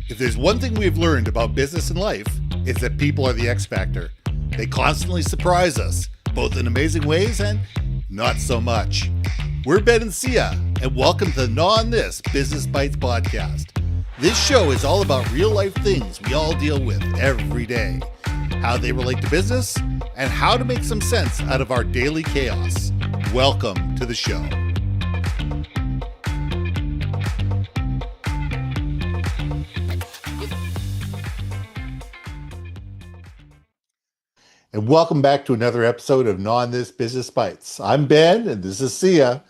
If there's one thing we've learned about business and life, it's that people are the X factor. They constantly surprise us, both in amazing ways and not so much. We're Ben and Syya, and welcome to the Gnaw on This Business Bites podcast. This show is all about real life things we all deal with every day, how they relate to business, and how to make some sense out of our daily chaos. Welcome to the show. And welcome back to another episode of Gnaw on This Business Bites. I'm Ben, and this is Syya.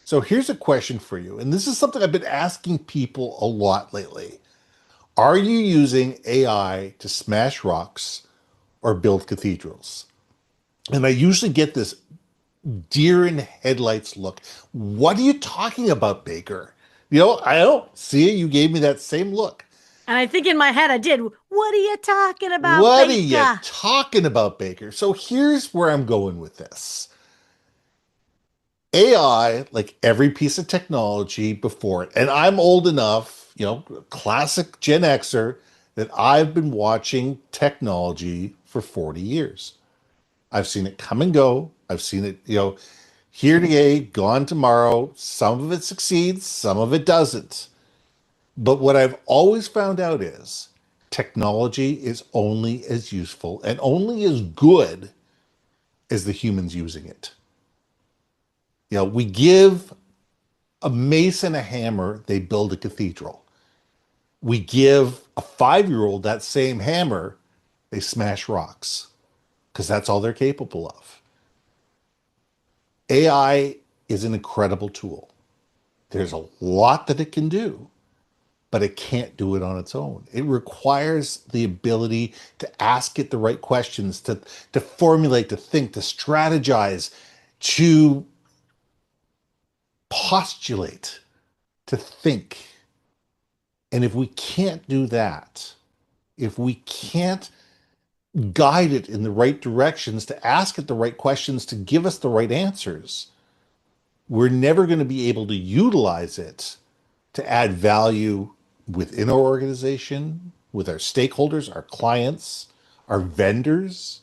So here's a question for you, and this is something I've been asking people a lot lately. Are you using AI to smash rocks or build cathedrals? And I usually get this deer in headlights look. What are you talking about, Baker? I don't see it. You gave me that same look. And I think in my head I did. What are you talking about, What Baker? are you talking about, Baker? So here's where I'm going with this. AI, like every piece of technology before it, and I'm old enough, classic Gen Xer, that I've been watching technology for 40 years. I've seen it come and go. I've seen it, here today, gone tomorrow. Some of it succeeds, some of it doesn't. But what I've always found out is technology is only as useful and only as good as the humans using it. We give a mason a hammer, they build a cathedral. We give a 5-year-old that same hammer, they smash rocks, because that's all they're capable of. AI is an incredible tool. There's a lot that it can do, but it can't do it on its own. It requires the ability to ask it the right questions, to formulate, to think, to strategize, to postulate, to think. And if we can't do that, if we can't guide it in the right directions, to ask it the right questions, to give us the right answers, we're never going to be able to utilize it to add value within our organization, with our stakeholders, our clients, our vendors.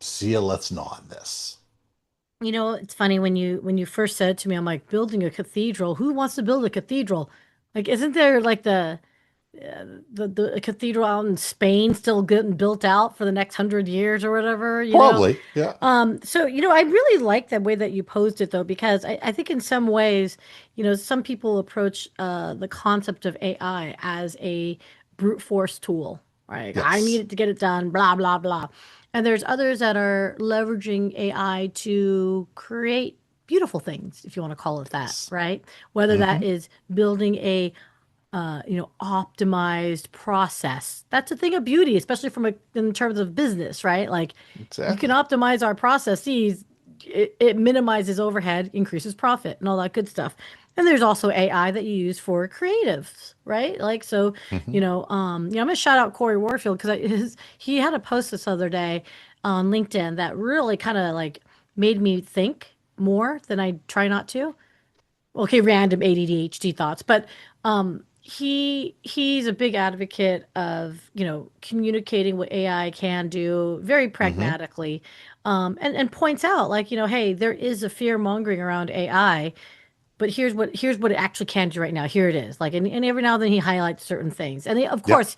Syya, let's gnaw on this. It's funny when you first said to me, I'm like, building a cathedral. Who wants to build a cathedral? Like, isn't there like the cathedral out in Spain still getting built out for the next 100 years or whatever? Probably, yeah. So I really like the way that you posed it though, because I think in some ways, some people approach the concept of AI as a brute force tool, right? Yes. I need it to get it done, blah blah blah. And there's others that are leveraging AI to create beautiful things, if you want to call it that, right? Whether that is building a optimized process. That's a thing of beauty, especially in terms of business, right? Like Exactly. you can optimize our processes. It minimizes overhead, increases profit, and all that good stuff. And there's also AI that you use for creatives, right? Like, so, I'm gonna shout out Corey Warfield because he had a post this other day on LinkedIn that really kind of like made me think more than I try not to. Okay, random ADHD thoughts, but he's a big advocate of communicating what AI can do very pragmatically, and points out like hey, there is a fear mongering around AI, but here's what it actually can do right now. Here it is. Like, and every now and then he highlights certain things, and of course.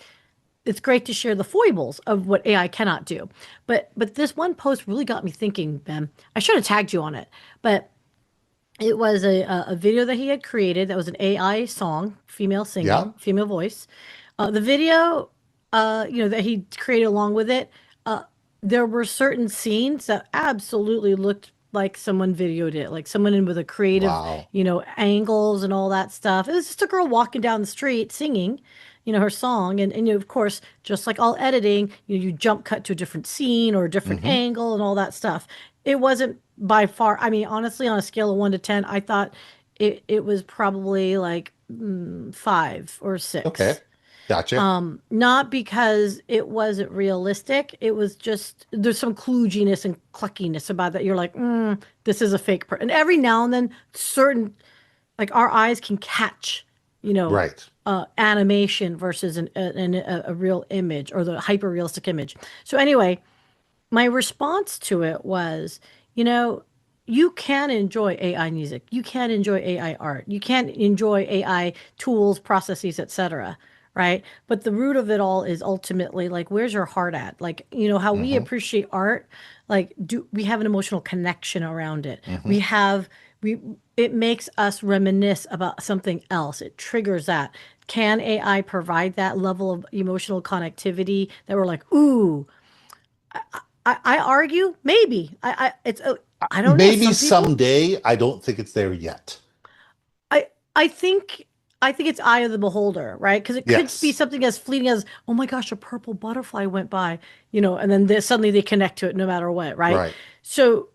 It's great to share the foibles of what AI cannot do, but this one post really got me thinking, Ben. I should have tagged you on it, but it was a video that he had created that was an AI song, female singing, female voice. The video, that he created along with it, there were certain scenes that absolutely looked like someone videoed it, like someone in with a creative, Wow. Angles and all that stuff. It was just a girl walking down the street singing, her song. And of course, just like all editing, you jump cut to a different scene or a different angle and all that stuff. It wasn't by far, I mean, honestly, on a scale of 1 to 10, I thought it was probably like 5 or 6. Okay. Gotcha. Not because it wasn't realistic. It was just there's some kludginess and cluckiness about that. You're like, this is a fake person. And every now and then, certain like our eyes can catch you know, Right. animation versus a real image or the hyper realistic image. So anyway, my response to it was, you know, you can enjoy AI music, you can enjoy AI art, you can enjoy AI tools, processes, etc. Right? But the root of it all is ultimately like, where's your heart at? Like, you know, how we Hmm. appreciate art, like, do we have an emotional connection around it? Hmm. We have, we, it makes us reminisce about something else. It triggers that. Can AI provide that level of emotional connectivity that we're like, ooh, I argue maybe I don't know. Maybe Some people someday. I don't think it's there yet. I I think I think it's eye of the beholder, right? Because it could be Yes. something as fleeting as, oh my gosh, a purple butterfly went by, you know, and then suddenly they connect to it no matter what, right? Right. So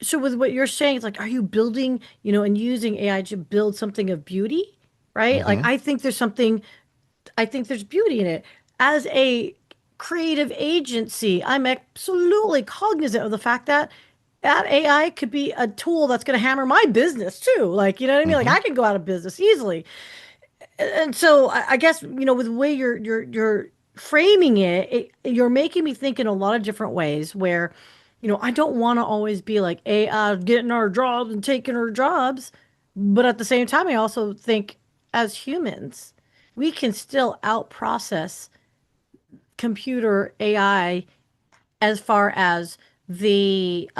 so with what you're saying, it's like, are you building, you know, and using AI to build something of beauty, right? Like Hmm. I think there's beauty in it. As a creative agency, I'm absolutely cognizant of the fact that that AI could be a tool that's going to hammer my business too. Like, you know what I mean? Like, Hmm. I can go out of business easily. And so I guess, you know, with the way you're framing you're making me think in a lot of different ways where, you know, I don't want to always be like AI getting our jobs and taking our jobs. But at the same time, I also think as humans, we can still out process computer AI as far as the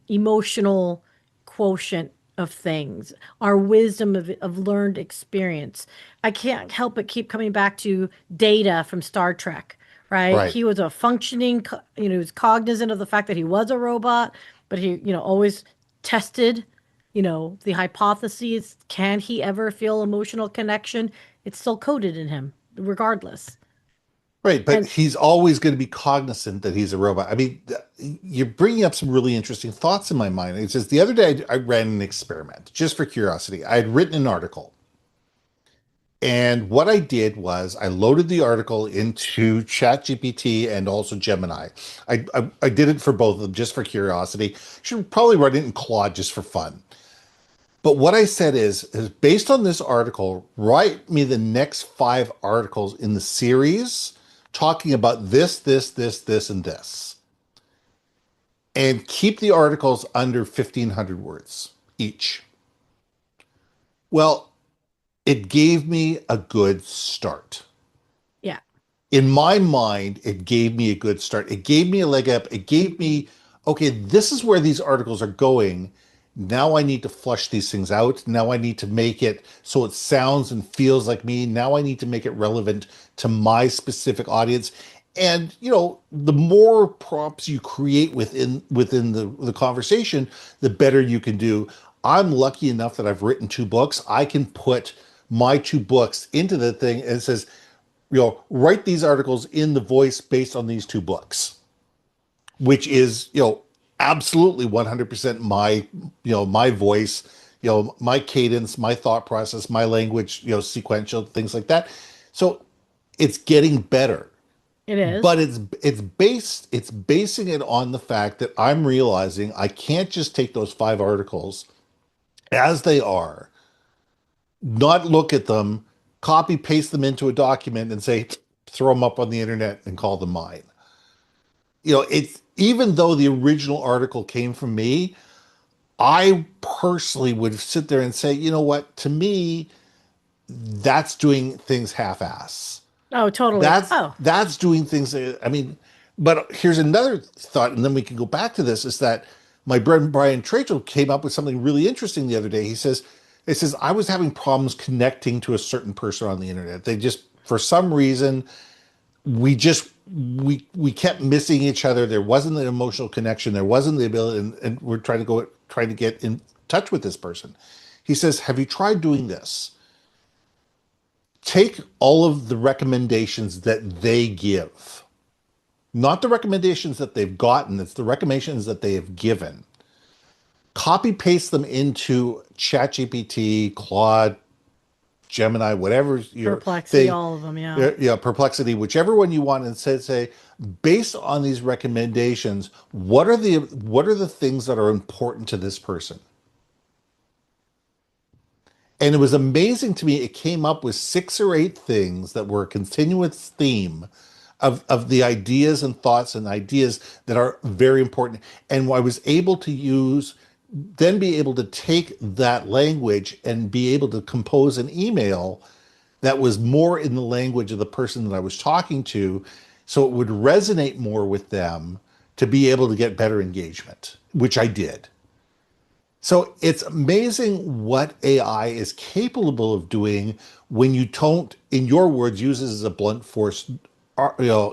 emotional quotient of things, our wisdom of learned experience. I can't help but keep coming back to Data from Star Trek, right? Right. He was a functioning, you know, he was cognizant of the fact that he was a robot, but he, you know, always tested, you know, the hypotheses. Can he ever feel emotional connection? It's still coded in him, regardless. Right. But And he's always going to be cognizant that he's a robot. I mean, you're bringing up some really interesting thoughts in my mind. It's just the other day I ran an experiment just for curiosity. I had written an article. And what I did was I loaded the article into ChatGPT and also Gemini. I did it for both of them just for curiosity. Should probably run it in Claude just for fun. But what I said is based on this article, write me the next 5 articles in the series talking about this, and this. And keep the articles under 1,500 words each. Well, it gave me a good start. yeah, In my mind, it gave me a good start. It gave me a leg up. It gave me, okay, this is where these articles are going. Now I need to flush these things out. Now I need to make it so it sounds and feels like me. Now I need to make it relevant to my specific audience. And you know, the more prompts you create within the conversation, the better you can do. I'm lucky enough that I've written 2 books. I can put my 2 books into the thing and it says, you know, write these articles in the voice based on these 2 books, which is, you know, absolutely 100% my, you know, my voice, you know, my cadence, my thought process, my language, you know, sequential things like that. So it's getting better, it is. but it's basing it on the fact that I'm realizing I can't just take those 5 articles as they are, not look at them, copy paste them into a document and say throw them up on the internet and call them mine. You know, it's even though the original article came from me, I personally would sit there and say, you know what, to me, that's doing things half-ass. Oh, totally. That's Oh, that's doing things. I mean, but here's another thought, and then we can go back to this. Is that my friend Brian Trachel came up with something really interesting the other day. He says I was having problems connecting to a certain person on the internet. They just for some reason we kept missing each other. There wasn't an emotional connection. There wasn't the ability, and we're trying to get in touch with this person. He says, "Have you tried doing this? Take all of the recommendations that they give, not the recommendations that they've gotten. It's the recommendations that they have given. Copy paste them into ChatGPT, Claude, Gemini, whatever your perplexity, thing, all of them. Yeah. yeah, Perplexity, whichever one you want, and say, based on these recommendations, what are the things that are important to this person? And it was amazing to me. It came up with 6 or 8 things that were a continuous theme of the ideas and thoughts and ideas that are very important. And I was able to be able to take that language and be able to compose an email that was more in the language of the person that I was talking to, so it would resonate more with them to be able to get better engagement, which I did. So it's amazing what AI is capable of doing when you don't, in your words, use it as a blunt force,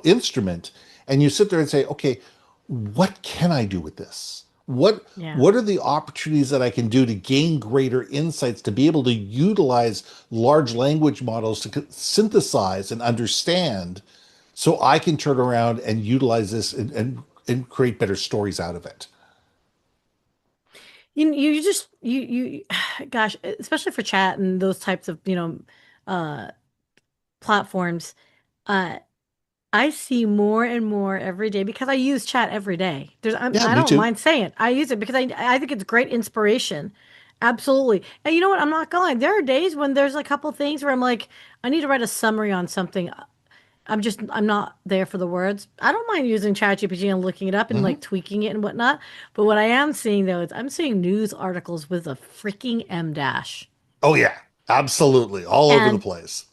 instrument, and you sit there and say, okay, what can I do with this? What Yeah. what are the opportunities that I can do to gain greater insights, to be able to utilize large language models to synthesize and understand, so I can turn around and utilize this and create better stories out of it. You just gosh, especially for chat and those types of, uh platforms, uh I see more and more every day because I use chat every day. Yeah, I me don't too. mind saying it. I use it because I think it's great inspiration. Absolutely. And you know what? I'm not going. There are days when there's a couple things where I'm like, I need to write a summary on something. I'm not there for the words. I don't mind using ChatGPT and looking it up and Hmm. like tweaking it and whatnot. But what I am seeing though is I'm seeing news articles with a freaking M dash. Oh yeah, absolutely, all over the And place.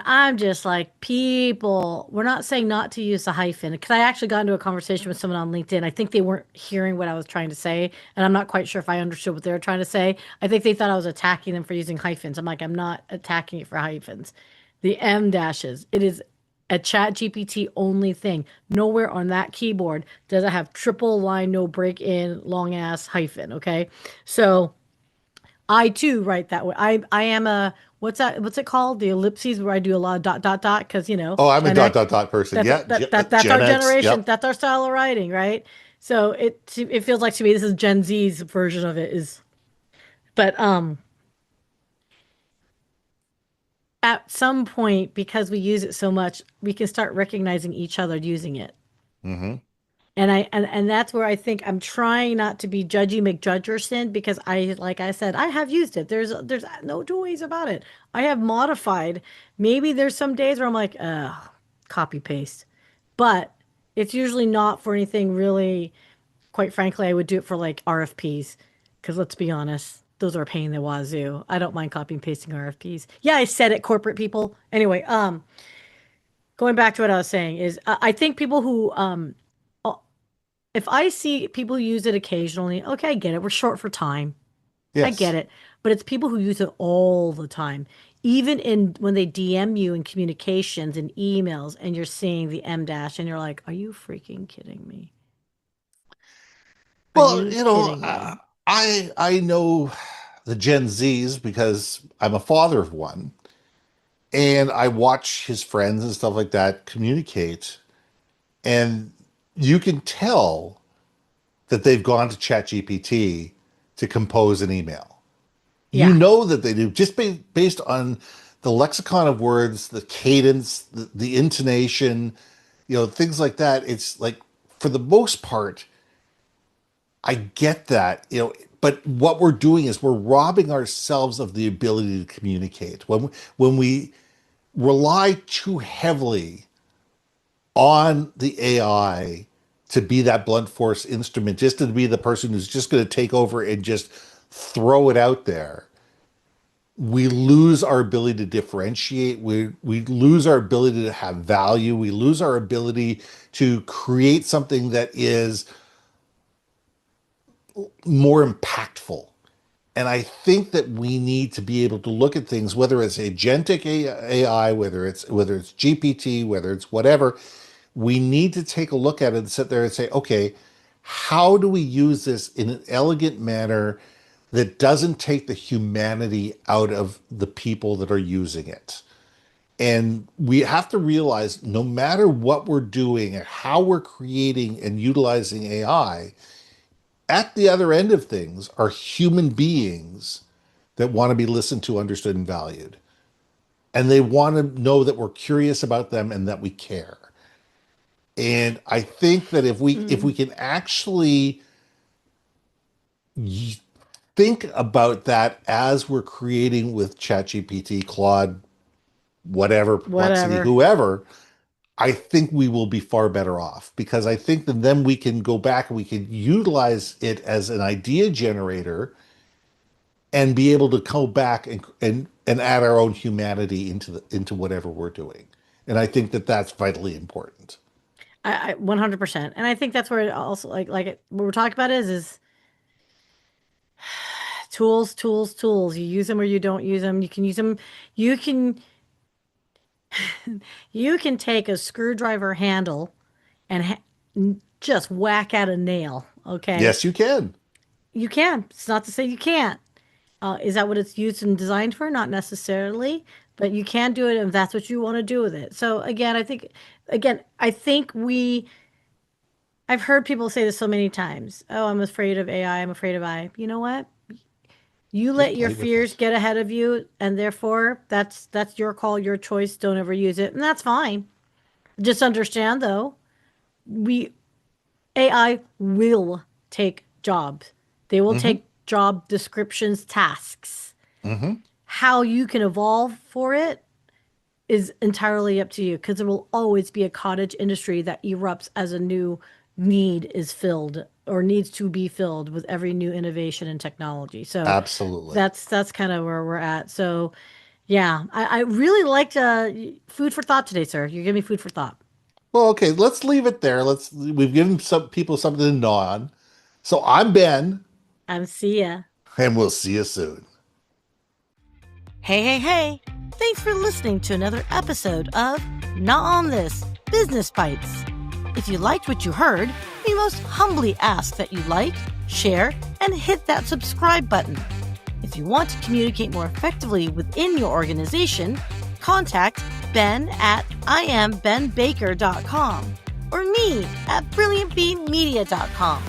I'm just like, people, we're not saying not to use the hyphen. Because I actually got into a conversation with someone on LinkedIn. I think they weren't hearing what I was trying to say. And I'm not quite sure if I understood what they were trying to say. I think they thought I was attacking them for using hyphens. I'm like, I'm not attacking it for hyphens. The M dashes, it is a chat GPT only thing. Nowhere on that keyboard does it have triple line, no break in, long ass hyphen. Okay. So I too write that way. I am a what's that? What's it called? The ellipses where I do a lot of dot dot dot because Oh, I'm a Gen dot X. dot dot person. Yeah, That's our Gen X. generation. Yep. That's our style of writing, right? So it feels like to me this is Gen Z's version of it is. But at some point because we use it so much, we can start recognizing each other using it. Hmm. And that's where I think I'm trying not to be judgy McJudgerson because like I said, I have used it. There's no two ways about it. I have modified. Maybe there's some days where I'm like, copy paste. But it's usually not for anything really, quite frankly, I would do it for like RFPs. Because let's be honest, those are a pain in the wazoo. I don't mind copying and pasting RFPs. Yeah, I said it, corporate people. Anyway, going back to what I was saying is I think people who if I see people use it occasionally, okay, I get it. We're short for time. I get Yes. it. But it's people who use it all the time. Even in when they DM you in communications and emails and you're seeing the M dash and you're like, are you freaking kidding me? Are Well, you kidding me? I know the Gen Zs because I'm a father of one, and I watch his friends and stuff like that communicate, and you can tell that they've gone to ChatGPT to compose an email. You Yeah. know that they do, just based on the lexicon of words, the cadence, the intonation, things like that. It's like, for the most part, I get that, but what we're doing is we're robbing ourselves of the ability to communicate. When we rely too heavily on the AI to be that blunt force instrument, just to be the person who's just going to take over and just throw it out there, we lose our ability to differentiate. We lose our ability to have value. We lose our ability to create something that is more impactful. And I think that we need to be able to look at things, whether it's agentic AI, whether it's GPT, whether it's whatever. We need to take a look at it and sit there and say, okay, how do we use this in an elegant manner that doesn't take the humanity out of the people that are using it? And we have to realize, no matter what we're doing and how we're creating and utilizing AI, at the other end of things are human beings that want to be listened to, understood, and valued. And they want to know that we're curious about them and that we care. And I think that if we Mm. can actually think about that as we're creating with ChatGPT, Claude, whatever, Perplexity, Whatever. whoever, I think we will be far better off because I think that then we can go back and we can utilize it as an idea generator and be able to go back and add our own humanity into whatever we're doing. And I think that that's vitally important. I 100%. And I think that's where it also what we're talking about is tools, tools, tools. You use them or you don't use them. You can use them. You can you can take a screwdriver handle and just whack at a nail. Okay, Yes, you can. you can. It's not to say you can't. Is that what it's used and designed for? Not necessarily, but you can do it if that's what you want to do with it. So I think I've heard people say this so many times. Oh, I'm afraid of AI. I'm afraid of AI. You know what? You Just let your play with fears it. get ahead of you, and therefore that's your call, your choice. Don't ever use it, and that's fine. Just understand though, we AI will take jobs. They will Mm-hmm. take job descriptions, tasks. Mm-hmm. How you can evolve for it is entirely up to you because there will always be a cottage industry that erupts as a new need is filled or needs to be filled with every new innovation and technology. So Absolutely. that's kind of where we're at. So yeah, I really liked food for thought today, sir. You give me food for thought. Well, okay, let's leave it there. We've given some people something to gnaw on. So I'm Ben, I'm Sia. and we'll see you soon. Hey, hey, hey. Thanks for listening to another episode of Not on This Business Bites. If you liked what you heard, we most humbly ask that you like, share, and hit that subscribe button. If you want to communicate more effectively within your organization, contact Ben at iambenbaker.com or me at brilliantbeanmedia.com.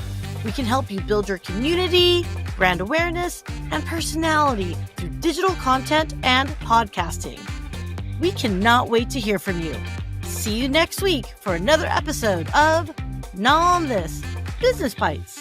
We can help you build your community, brand awareness, and personality through digital content and podcasting. We cannot wait to hear from you. See you next week for another episode of Not on This Business Bites.